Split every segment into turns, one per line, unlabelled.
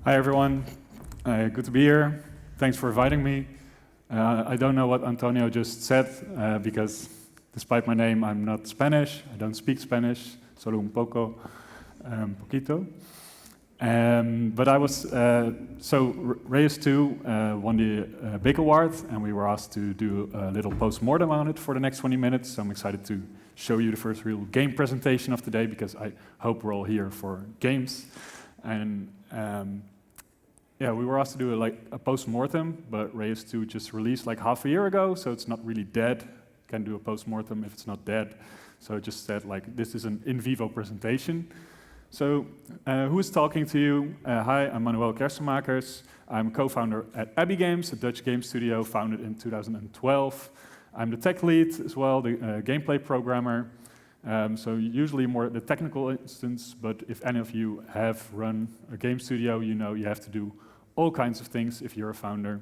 Hi everyone, good to be here. Thanks for inviting me. I don't know what Antonio just said because despite my name, I'm not Spanish. I don't speak Spanish, solo un poco, poquito. But I was, Reus 2 won the BIG Award and we were asked to do a little post-mortem on it for the next 20 minutes. So I'm excited to show you the first real game presentation of the day because I hope we're all here for games. And yeah, we were asked to do a post-mortem, but Reus 2 just released like half a year ago, so it's not really dead. Can do a post-mortem if it's not dead. So I just said this is an in vivo presentation. So who is talking to you? Hi, I'm Manuel Kersenmakers. I'm co-founder at Abbey Games, a Dutch game studio founded in 2012. I'm the tech lead as well, the gameplay programmer. So usually more the technical instance, but if any of you have run a game studio, you know you have to do all kinds of things if you're a founder.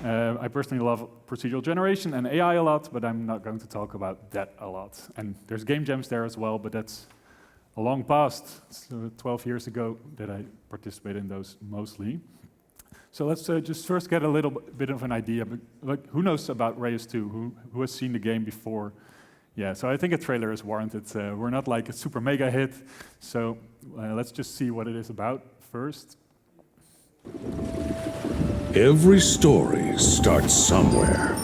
I personally love procedural generation and AI a lot, but I'm not going to talk about that a lot. And there's game jams there as well, but that's a long past. It's 12 years ago that I participated in those mostly. So let's just first get a little bit of an idea. But, who knows about Reus 2? Who has seen the game before? Yeah, so I think a trailer is warranted. We're not like a super mega hit, so let's just see what it is about first.
Every story starts somewhere.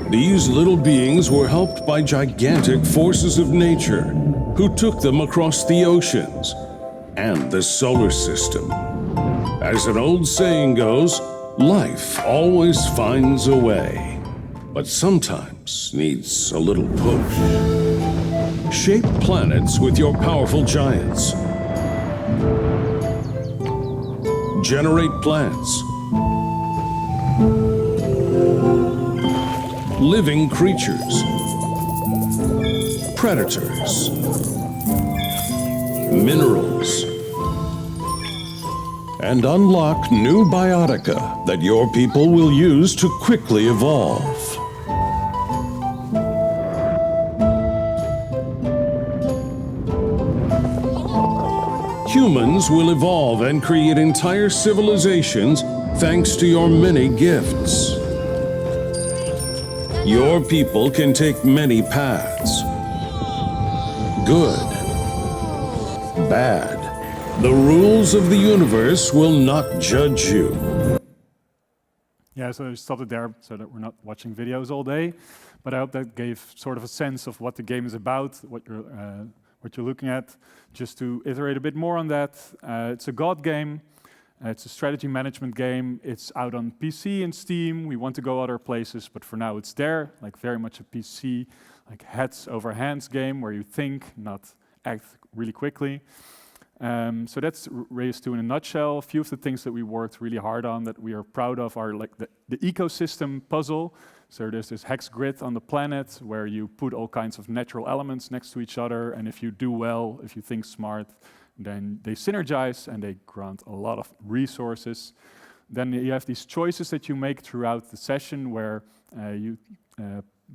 These little beings were helped by gigantic forces of nature who took them across the oceans and the solar system. As an old saying goes, life always finds a way, but sometimes needs a little push. Shape planets with your powerful giants. Generate plants. Living creatures. Predators. Minerals. And unlock new biotica that your people will use to quickly evolve. Humans will evolve and create entire civilizations thanks to your many gifts. Your people can take many paths. Good. Bad. The rules of the universe will not judge you.
Yeah, so I stopped it there so that we're not watching videos all day. But I hope that gave sort of a sense of what the game is about, what you're looking at. Just to iterate a bit more on that, it's a God game. It's a strategy management game. It's out on PC and Steam. We want to go other places, but for now it's there, like very much a PC, like heads over hands game where you think, not act really quickly. So that's Reus 2 in a nutshell. A few of the things that we worked really hard on that we are proud of are like the ecosystem puzzle. So there's this hex grid on the planet where you put all kinds of natural elements next to each other, and if you do well, if you think smart, then they synergize and they grant a lot of resources. Then you have these choices that you make throughout the session where you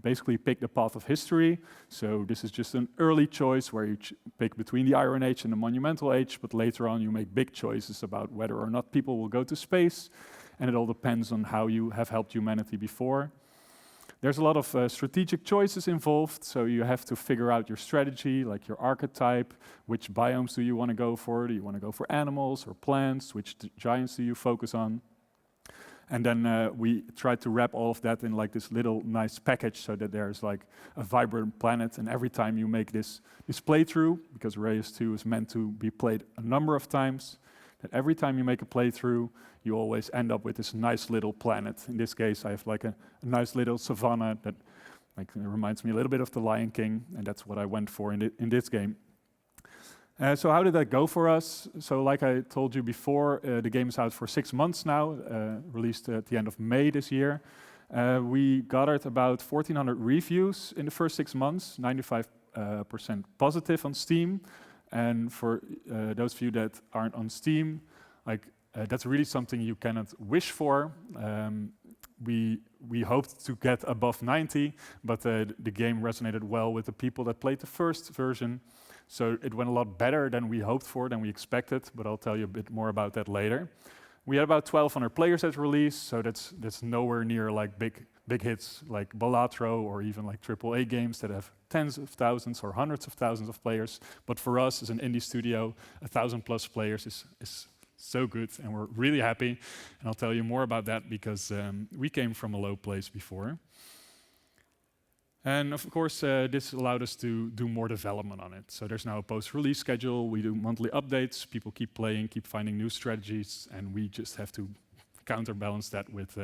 basically pick the path of history. So this is just an early choice where you pick between the Iron Age and the Monumental Age, but later on you make big choices about whether or not people will go to space, and it all depends on how you have helped humanity before. There's a lot of strategic choices involved, so you have to figure out your strategy, like your archetype, which biomes do you want to go for? Do you want to go for animals or plants? Which giants do you focus on? And then we tried to wrap all of that in like this little nice package so that there's like a vibrant planet, and every time you make this playthrough, because Reus 2 is meant to be played a number of times, that every time you make a playthrough, you always end up with this nice little planet. In this case, I have like a nice little savanna that reminds me a little bit of the Lion King, and that's what I went for in this game. So how did that go for us? So like I told you before, the game is out for 6 months now, released at the end of May this year. We gathered about 1,400 reviews in the first 6 months, 95% positive on Steam. And for those of you that aren't on Steam, that's really something you cannot wish for. We hoped to get above 90, but the game resonated well with the people that played the first version. So it went a lot better than we hoped for, than we expected, but I'll tell you a bit more about that later. We had about 1,200 players at release, so that's nowhere near like big hits like Balatro or even like AAA games that have tens of thousands or hundreds of thousands of players. But for us as an indie studio, 1,000+ players is so good, and we're really happy. And I'll tell you more about that because we came from a low place before. And of course, this allowed us to do more development on it. So there's now a post-release schedule. We do monthly updates. People keep playing, keep finding new strategies, and we just have to counterbalance that with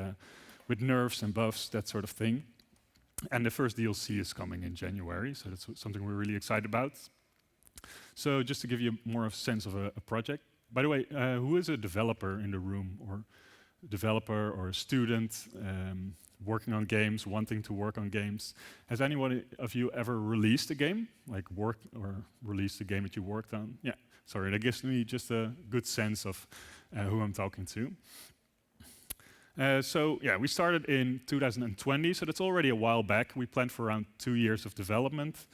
nerfs and buffs, that sort of thing. And the first DLC is coming in January, so that's something we're really excited about. So just to give you more of a sense of a project. By the way, who is a developer in the room, or a developer or a student working on games, wanting to work on games? Has anyone of you ever released a game, like worked or released a game that you worked on? Yeah, sorry, that gives me just a good sense of who I'm talking to. So yeah, we started in 2020, so that's already a while back. We planned for around 2 years of development.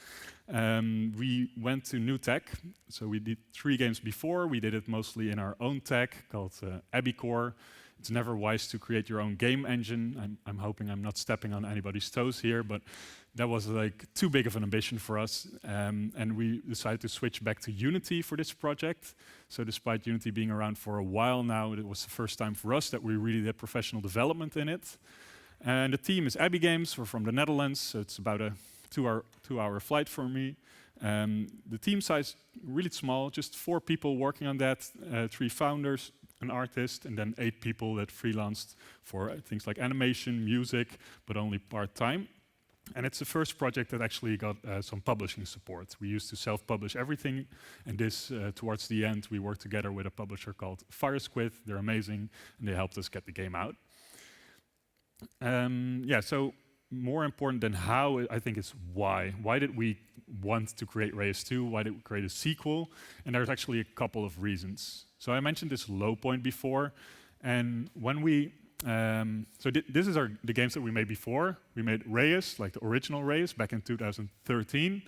We went to new tech, so we did 3 games before. We did it mostly in our own tech called Abicore. It's never wise to create your own game engine. I'm hoping I'm not stepping on anybody's toes here, but that was like too big of an ambition for us. And we decided to switch back to Unity for this project. So despite Unity being around for a while now, it was the first time for us that we really did professional development in it. And the team is Abby Games. We're from the Netherlands, so it's about a 2-hour flight for me. The team size, really small, just 4 people working on that, 3 founders, an artist, and then 8 people that freelanced for things like animation, music, but only part-time. And it's the first project that actually got some publishing support. We used to self-publish everything, and this, towards the end, we worked together with a publisher called Firesquid. They're amazing, and they helped us get the game out. Yeah, so more important than how, I think it's why. Why did we want to create Reus 2? Why did we create a sequel? And there's actually a couple of reasons. So I mentioned this low point before, and when we this is the games that we made before. We made Reus, like the original Reus, back in 2013.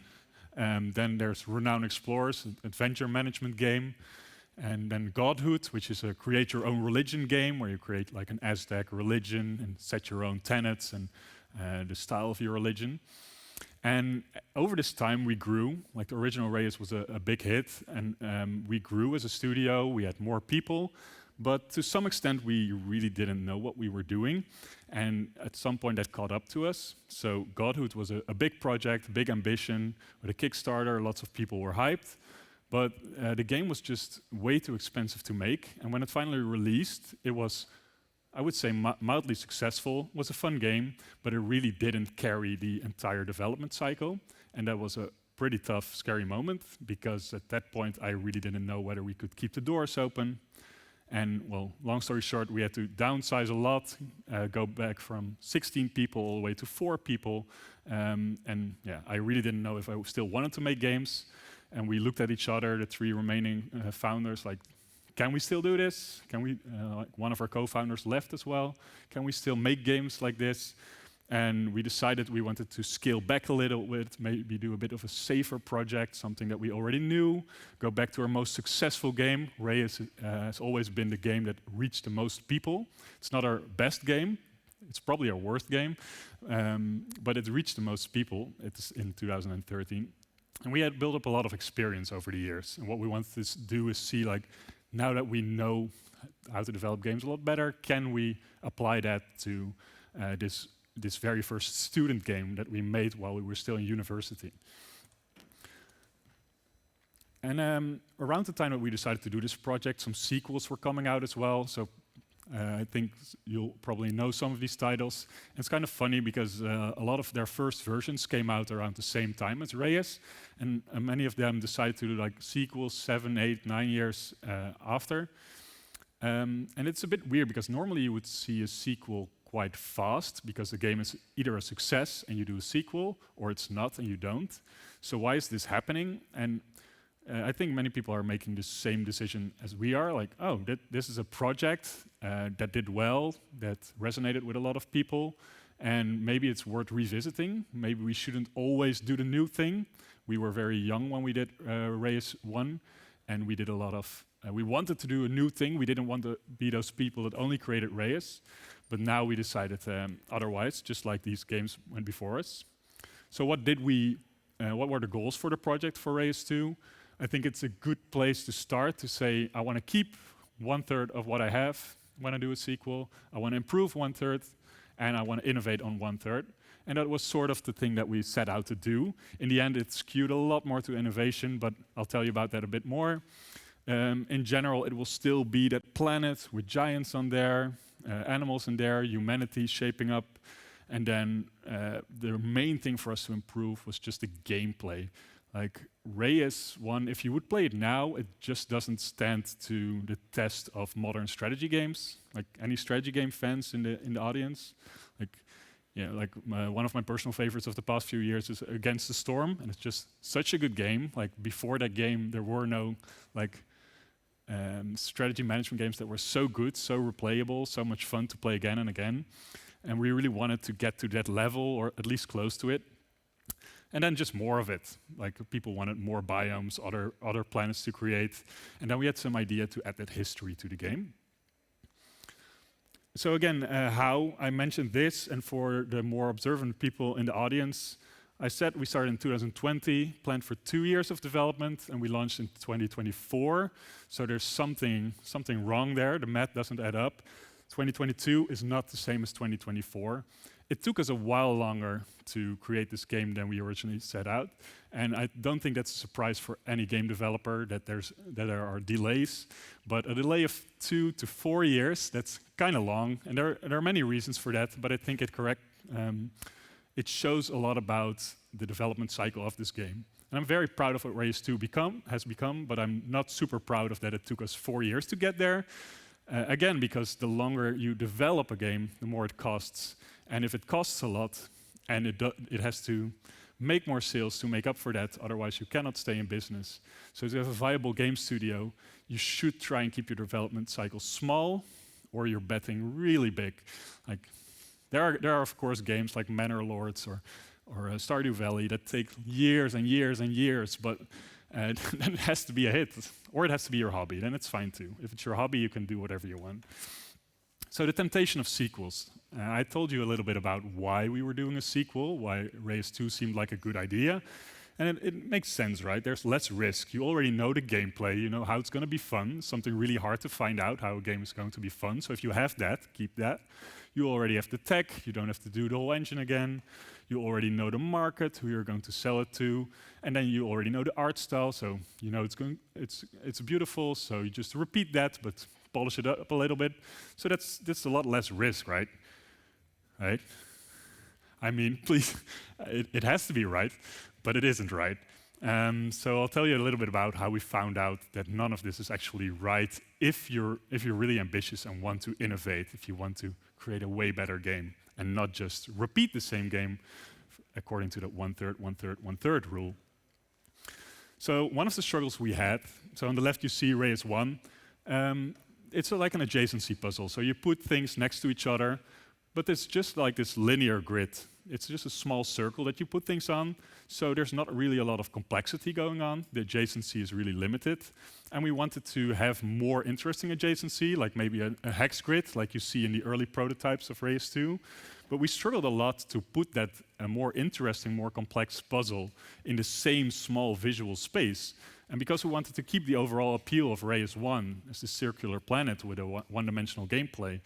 Then there's Renowned Explorers, an adventure management game. And then Godhood, which is a create your own religion game, where you create like an Aztec religion and set your own tenets and the style of your religion. And over this time we grew. Like the original Reus was a big hit, and we grew as a studio. We had more people. But to some extent, we really didn't know what we were doing. And at some point, that caught up to us. So Godhood was a big project, big ambition, with a Kickstarter. Lots of people were hyped. But the game was just way too expensive to make. And when it finally released, it was, I would say, mildly successful. It was a fun game, but it really didn't carry the entire development cycle. And that was a pretty tough, scary moment, because at that point, I really didn't know whether we could keep the doors open. And well, long story short, we had to downsize a lot, go back from 16 people all the way to 4 people. And yeah, I really didn't know if I still wanted to make games. And we looked at each other, the 3 remaining founders, like, can we still do this? Can we, like one of our co-founders left as well. Can we still make games like this? And we decided we wanted to scale back a little bit, maybe do a bit of a safer project, something that we already knew, go back to our most successful game. Reus has always been the game that reached the most people. It's not our best game. It's probably our worst game, but it reached the most people. It's in 2013. And we had built up a lot of experience over the years. And what we wanted to do is see, like, now that we know how to develop games a lot better, can we apply that to this very first student game that we made while we were still in university. And around the time that we decided to do this project, some sequels were coming out as well. So I think you'll probably know some of these titles. And it's kind of funny because a lot of their first versions came out around the same time as Reus, and many of them decided to do like sequels 7, 8, 9 years after. And it's a bit weird because normally you would see a sequel quite fast because the game is either a success and you do a sequel, or it's not and you don't. So why is this happening? And I think many people are making the same decision as we are, like, oh, this is a project that did well, that resonated with a lot of people, and maybe it's worth revisiting. Maybe we shouldn't always do the new thing. We were very young when we did Reus 1, and we did a lot of... we wanted to do a new thing. We didn't want to be those people that only created Reus, but now we decided otherwise, just like these games went before us. So what were the goals for the project for Reus 2? I think it's a good place to start to say, I want to keep 1/3 of what I have when I do a sequel. I want to improve 1/3, and I want to innovate on 1/3. And that was sort of the thing that we set out to do. In the end, it skewed a lot more to innovation, but I'll tell you about that a bit more. In general, it will still be that planet with giants on there, animals in there, humanity shaping up. And then the main thing for us to improve was just the gameplay. Like Reus 1, if you would play it now, it just doesn't stand to the test of modern strategy games. Like any strategy game fans in the audience, one of my personal favorites of the past few years is Against the Storm, and it's just such a good game. Like before that game, there were no strategy management games that were so good, so replayable, so much fun to play again and again. And we really wanted to get to that level, or at least close to it. And then just more of it. Like people wanted more biomes, other planets to create. And then we had some idea to add that history to the game. So again, how I mentioned this, and for the more observant people in the audience, I said we started in 2020, planned for 2 years of development, and we launched in 2024. So there's something wrong there. The math doesn't add up. 2022 is not the same as 2024. It took us a while longer to create this game than we originally set out, and I don't think that's a surprise for any game developer that there are delays. But a delay of 2 to 4 years, that's kind of long, and there are many reasons for that. But I think it shows a lot about the development cycle of this game. And I'm very proud of what Reus 2 has become, but I'm not super proud of that it took us 4 years to get there. Again, because the longer you develop a game, the more it costs. And if it costs a lot, and it has to make more sales to make up for that, otherwise you cannot stay in business. So if you have a viable game studio, you should try and keep your development cycle small, or you're betting really big. Like there are of course games like Manor Lords or Stardew Valley that take years and years and years, but then it has to be a hit, or it has to be your hobby. Then it's fine too. If it's your hobby, you can do whatever you want. So the temptation of sequels. I told you a little bit about why we were doing a sequel, why Reus 2 seemed like a good idea. And it makes sense, right? There's less risk. You already know the gameplay, you know how it's going to be fun. Something really hard to find out how a game is going to be fun. So if you have that, keep that. You already have the tech. You don't have to do the whole engine again. You already know the market, who you're going to sell it to. And then you already know the art style, so you know it's beautiful. So you just repeat that, but polish it up a little bit. So that's a lot less risk, right? Right? I mean, please, it has to be right, but it isn't right. So I'll tell you a little bit about how we found out that none of this is actually right if you're really ambitious and want to innovate, if you want to create a way better game and not just repeat the same game according to that 1/3, 1/3, 1/3 rule. So one of the struggles we had, so on the left you see Reus 1, it's like an adjacency puzzle. So you put things next to each other, but it's just like this linear grid. It's just a small circle that you put things on, so there's not really a lot of complexity going on. The adjacency is really limited, and we wanted to have more interesting adjacency, like maybe a hex grid, like you see in the early prototypes of Reus 2. But we struggled a lot to put that more interesting, more complex puzzle in the same small visual space. And because we wanted to keep the overall appeal of Reus 1 as the circular planet with a one-dimensional gameplay,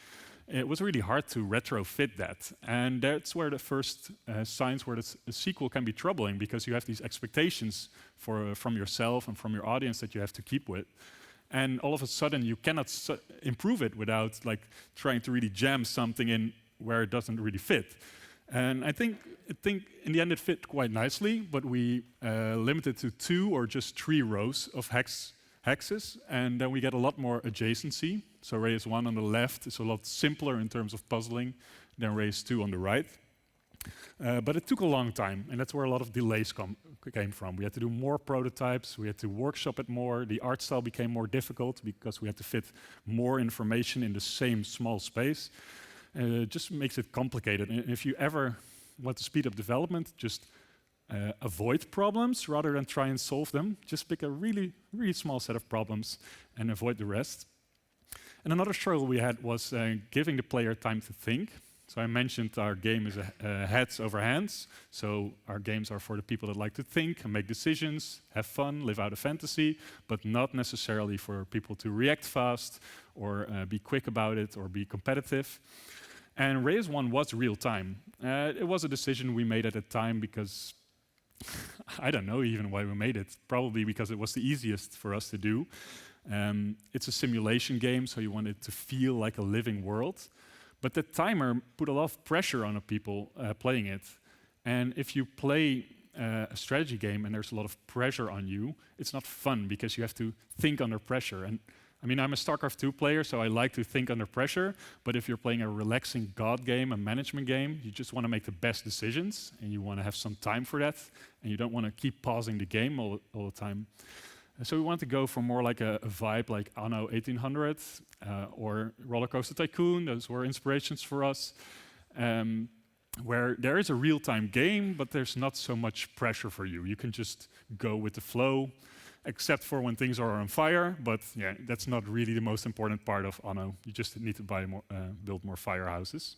it was really hard to retrofit that. And that's where the first signs where the sequel can be troubling, because you have these expectations from yourself and from your audience that you have to keep with. And all of a sudden, you cannot improve it without trying to really jam something in where it doesn't really fit. And I think in the end it fit quite nicely, but we limited to 2 or just 3 rows of hexes, and then we get a lot more adjacency. So Reus 1 on the left is a lot simpler in terms of puzzling than Reus 2 on the right. But it took a long time, and that's where a lot of delays came from. We had to do more prototypes, we had to workshop it more, the art style became more difficult because we had to fit more information in the same small space. just makes it complicated. And if you ever want to speed up development, just avoid problems rather than try and solve them. Just pick a really, really small set of problems and avoid the rest. And another struggle we had was giving the player time to think. So I mentioned our game is heads over hands. So our games are for the people that like to think and make decisions, have fun, live out a fantasy, but not necessarily for people to react fast or be quick about it or be competitive. And Reus 1 was real time. It was a decision we made at the time because I don't know even why we made it. Probably because it was the easiest for us to do. It's a simulation game, so you want it to feel like a living world. But the timer put a lot of pressure on the people playing it. And if you play a strategy game and there's a lot of pressure on you, it's not fun because you have to think under pressure. And I mean, I'm a StarCraft 2 player, so I like to think under pressure. But if you're playing a relaxing god game, a management game, you just want to make the best decisions, and you want to have some time for that, and you don't want to keep pausing the game all the time. So we want to go for more like a vibe like Anno 1800 or Roller Coaster Tycoon. Those were inspirations for us, where there is a real-time game, but there's not so much pressure for you. You can just go with the flow, except for when things are on fire. But yeah, that's not really the most important part of Anno. You just need to build more firehouses.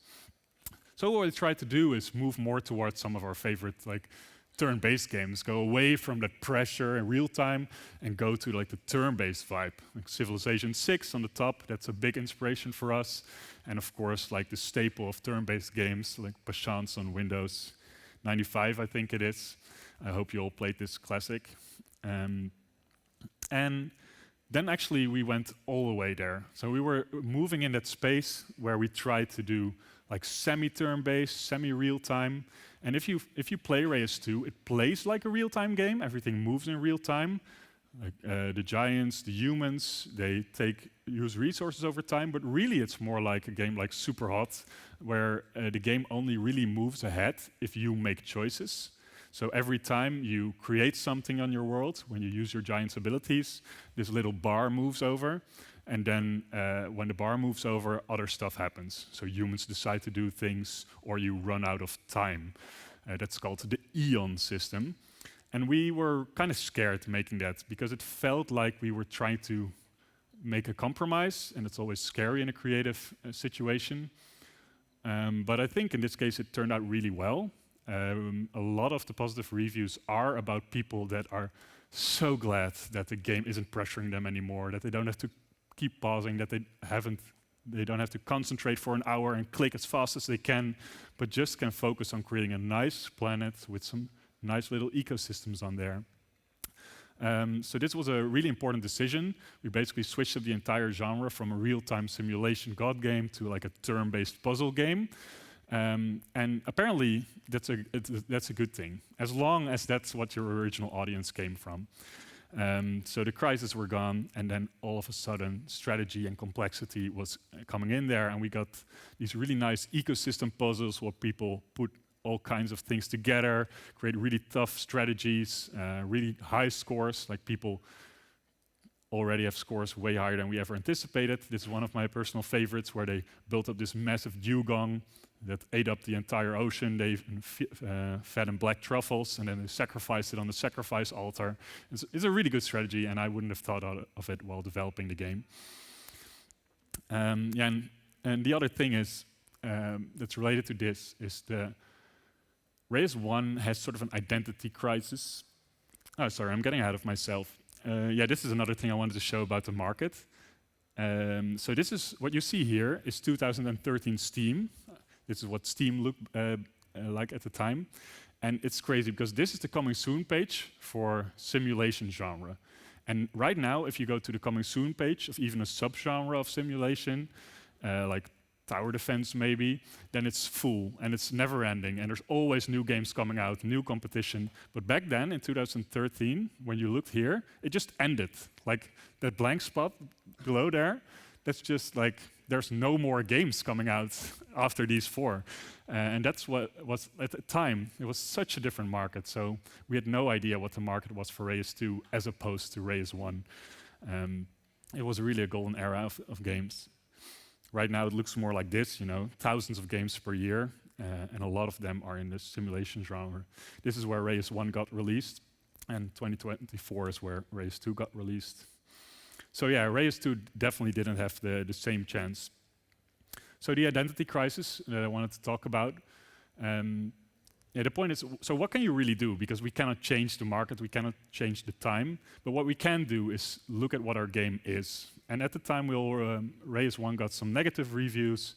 So what we try to do is move more towards some of our favorite like turn-based games, go away from that pressure and real time and go to like the turn-based vibe. Like Civilization 6 on the top, that's a big inspiration for us. And of course, like the staple of turn-based games, like Patience on Windows 95, I think it is. I hope you all played this classic. And then actually we went all the way there. So we were moving in that space where we tried to do like semi-turn-based, semi-real-time. And if you play Reus 2, it plays like a real-time game. Everything moves in real time. Like the giants, the humans, they use resources over time. But really, it's more like a game like Superhot, where the game only really moves ahead if you make choices. So every time you create something on your world, when you use your giant's abilities, this little bar moves over. And then when the bar moves over, other stuff happens. So humans decide to do things, or you run out of time. That's called the Eon system. And we were kind of scared making that, because it felt like we were trying to make a compromise, and it's always scary in a creative situation. But I think in this case it turned out really well. A lot of the positive reviews are about people that are so glad that the game isn't pressuring them anymore, that they don't have to keep pausing, that they don't have to concentrate for an hour and click as fast as they can, but just can focus on creating a nice planet with some nice little ecosystems on there. So this was a really important decision. We basically switched up the entire genre from a real-time simulation god game to like a turn-based puzzle game. And apparently that's a good thing, as long as that's what your original audience came from. So the crises were gone, and then all of a sudden strategy and complexity was coming in there, and we got these really nice ecosystem puzzles where people put all kinds of things together, create really tough strategies, really high scores, like people already have scores way higher than we ever anticipated. This is one of my personal favorites, where they built up this massive dugong that ate up the entire ocean. They fed them black truffles, and then they sacrificed it on the sacrifice altar. It's a really good strategy, and I wouldn't have thought of it while developing the game. And the other thing is that's related to this is the Reus 1 has sort of an identity crisis. Oh, sorry, I'm getting ahead of myself. This is another thing I wanted to show about the market. So this is what you see here is 2013 Steam. This is what Steam looked like at the time. And it's crazy because this is the coming soon page for simulation genre. And right now, if you go to the coming soon page of even a subgenre of simulation, like tower defense maybe, then it's full and it's never ending. And there's always new games coming out, new competition. But back then, in 2013, when you looked here, it just ended. Like that blank spot below there, that's just like, there's no more games coming out after these four. And that's what was, at the time, it was such a different market. So we had no idea what the market was for Reus 2 as opposed to Reus 1. It was really a golden era of games. Right now it looks more like this, thousands of games per year, and a lot of them are in the simulation genre. This is where Reus 1 got released, and 2024 is where Reus 2 got released. So yeah, Reus 2 definitely didn't have the same chance. So the identity crisis that I wanted to talk about, the point is, so what can you really do? Because we cannot change the market, we cannot change the time, but what we can do is look at what our game is. And at the time, Reus 1 got some negative reviews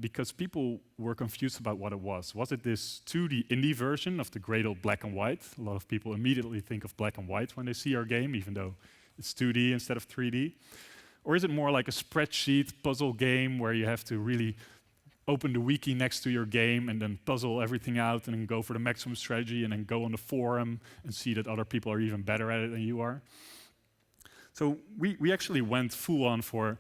because people were confused about what it was. Was it this 2D indie version of the great old black and white? A lot of people immediately think of black and white when they see our game, even though it's 2D instead of 3D. Or is it more like a spreadsheet puzzle game where you have to really open the wiki next to your game and then puzzle everything out and then go for the maximum strategy and then go on the forum and see that other people are even better at it than you are? So we actually went full on for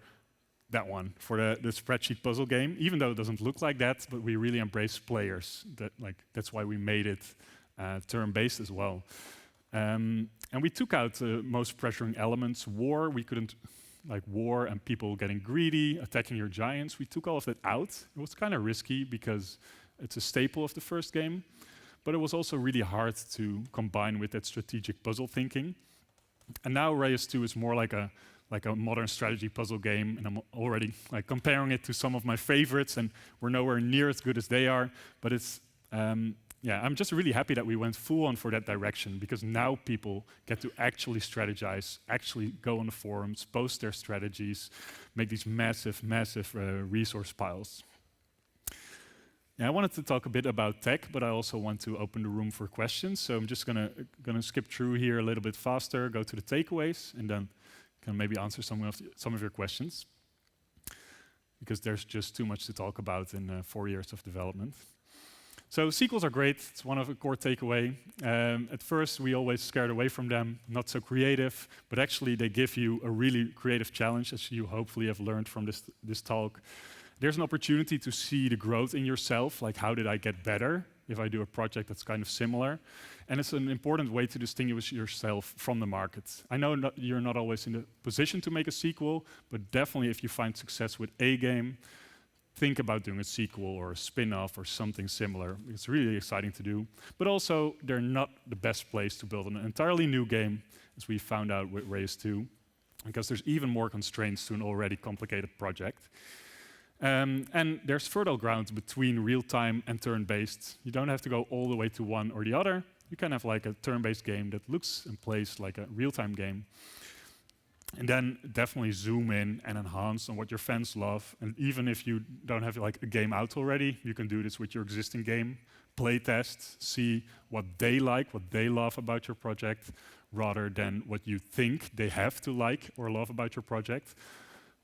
that one, for the spreadsheet puzzle game, even though it doesn't look like that, but we really embrace players. That's why we made it turn-based as well. And we took out the most pressuring elements. War, we couldn't, war and people getting greedy, attacking your giants. We took all of that out. It was kind of risky because it's a staple of the first game, but it was also really hard to combine with that strategic puzzle thinking. And now Reus 2 is more like a modern strategy puzzle game, and I'm already comparing it to some of my favorites, and we're nowhere near as good as they are. But it's I'm just really happy that we went full on for that direction, because now people get to actually strategize, actually go on the forums, post their strategies, make these massive resource piles. Yeah, I wanted to talk a bit about tech, but I also want to open the room for questions. So I'm just gonna skip through here a little bit faster, go to the takeaways, and then can maybe answer some of your questions, because there's just too much to talk about in 4 years of development. So sequels are great. It's one of the core takeaway. At first, we always scared away from them, not so creative, but actually they give you a really creative challenge, as you hopefully have learned from this talk. There's an opportunity to see the growth in yourself, like how did I get better if I do a project that's kind of similar? And it's an important way to distinguish yourself from the market. I know you're not always in the position to make a sequel, but definitely if you find success with a game, think about doing a sequel or a spin-off or something similar. It's really exciting to do. But also, they're not the best place to build an entirely new game, as we found out with Reus 2, because there's even more constraints to an already complicated project. And there's fertile ground between real-time and turn-based. You don't have to go all the way to one or the other. You can have like a turn-based game that looks and plays like a real-time game. And then definitely zoom in and enhance on what your fans love. And even if you don't have like a game out already, you can do this with your existing game. Play test, see what they like, what they love about your project, rather than what you think they have to like or love about your project.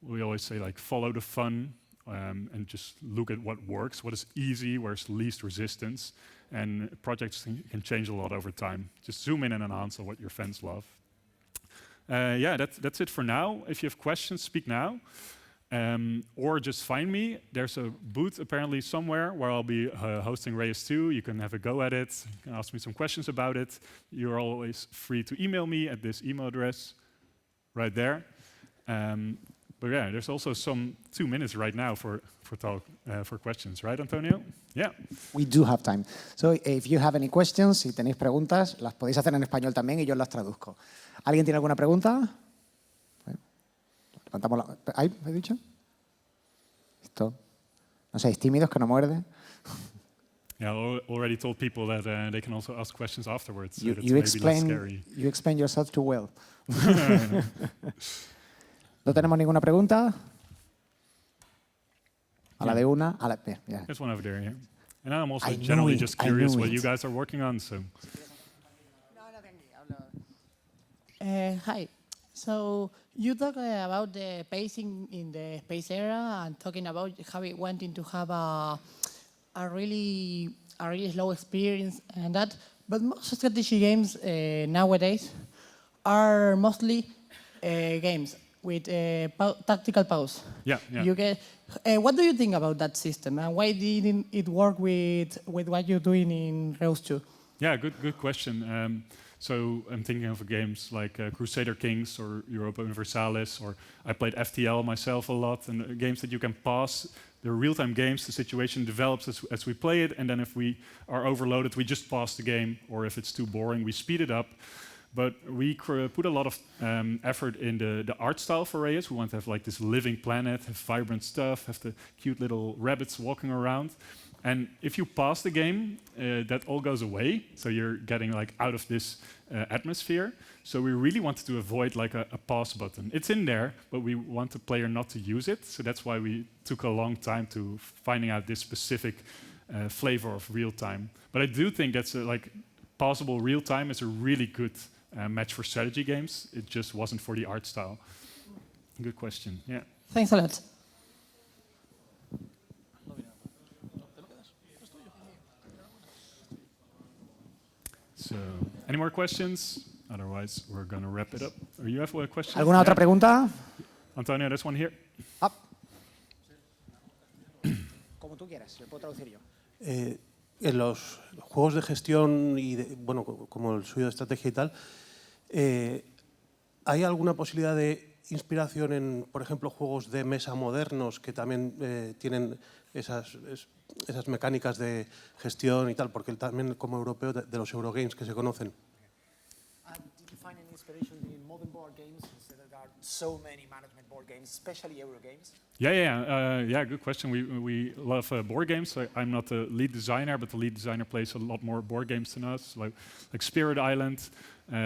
We always say follow the fun. And just look at what works, what is easy, where's least resistance. And projects can change a lot over time. Just zoom in and enhance on what your fans love. That's it for now. If you have questions, speak now. Or just find me. There's a booth apparently somewhere where I'll be hosting Reus 2. You can have a go at it. You can ask me some questions about it. You're always free to email me at this email address right there. But yeah, there's also some 2 minutes right now for questions, right, Antonio? Yeah.
We do have time. So if you have any questions, si tenéis preguntas, las podéis hacer en español también y yo las traduzco. ¿Alguien tiene alguna pregunta? Levantamos la... ¿Ahí? ¿He dicho? Listo. No seáis tímidos, que no muerde.
Yeah, I already told people that they can also ask questions afterwards.
You explain yourself too well. ¿No tenemos ninguna pregunta? A la de una, a la... Yeah.
There's one over there, yeah. And I'm also generally just curious what you guys are working on, so...
Hi. So you talk about the pacing in the space era and talking about how it wanting to have a really slow experience and that, but most strategy games nowadays are mostly games with tactical pause.
Yeah.
You get. What do you think about that system, and why didn't it work with what you're doing in Reus 2?
Yeah, good question. So I'm thinking of games like Crusader Kings or Europa Universalis, or I played FTL myself a lot, and games that you can pause. They're real-time games. The situation develops as we play it, and then if we are overloaded, we just pause the game, or if it's too boring, we speed it up. But we put a lot of effort in the art style for Reus. We want to have like this living planet, have vibrant stuff, have the cute little rabbits walking around. And if you pause the game, that all goes away. So you're getting like out of this atmosphere. So we really wanted to avoid like a pause button. It's in there, but we want the player not to use it. So that's why we took a long time to finding out this specific flavor of real time. But I do think that's like pausable real time is a really good match for strategy games. It just wasn't for the art style. Good question. Yeah.
Thanks a lot.
So, any more questions? Otherwise, we're going to wrap it up. Or you have a question?
¿Alguna otra pregunta?
Antonio, there's one here.
Up. Como tú quieras, lo puedo traducir yo.
En los juegos de gestión y bueno, como el suyo de estrategia y tal, ¿hay alguna posibilidad de inspiración en, por ejemplo, juegos de mesa modernos que también tienen esas mecánicas de gestión y tal? Porque también como europeo de los Eurogames que se conocen.
Did you find any inspiration in modern board games? There are so many management board games, especially Eurogames.
Yeah, good question. We love board games. I'm not the lead designer, but the lead designer plays a lot more board games than us, like Spirit Island.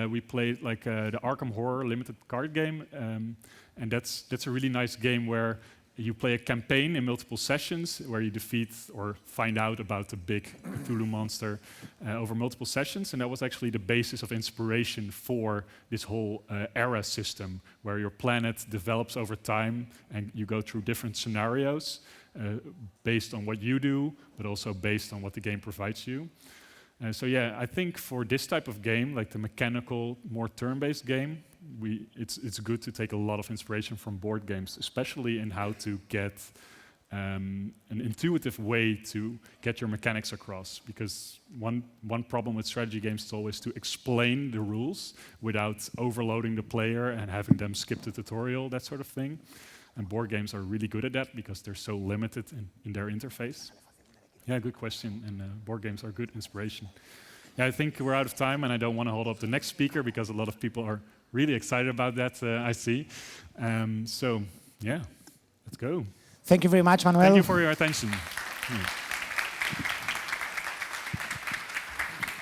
We played like the Arkham Horror limited card game, and that's a really nice game where you play a campaign in multiple sessions where you defeat or find out about the big Cthulhu monster over multiple sessions. And that was actually the basis of inspiration for this whole era system where your planet develops over time and you go through different scenarios based on what you do, but also based on what the game provides you. So yeah, I think for this type of game, like the mechanical, more turn-based game, it's good to take a lot of inspiration from board games, especially in how to get an intuitive way to get your mechanics across. Because one problem with strategy games is always to explain the rules without overloading the player and having them skip the tutorial, that sort of thing. And board games are really good at that because they're so limited in their interface. Yeah, good question. And board games are good inspiration. Yeah, I think we're out of time, and I don't want to hold up the next speaker because a lot of people are really excited about that, I see. So, yeah, let's go.
Thank you very much, Manuel.
Thank you for your attention. Yeah.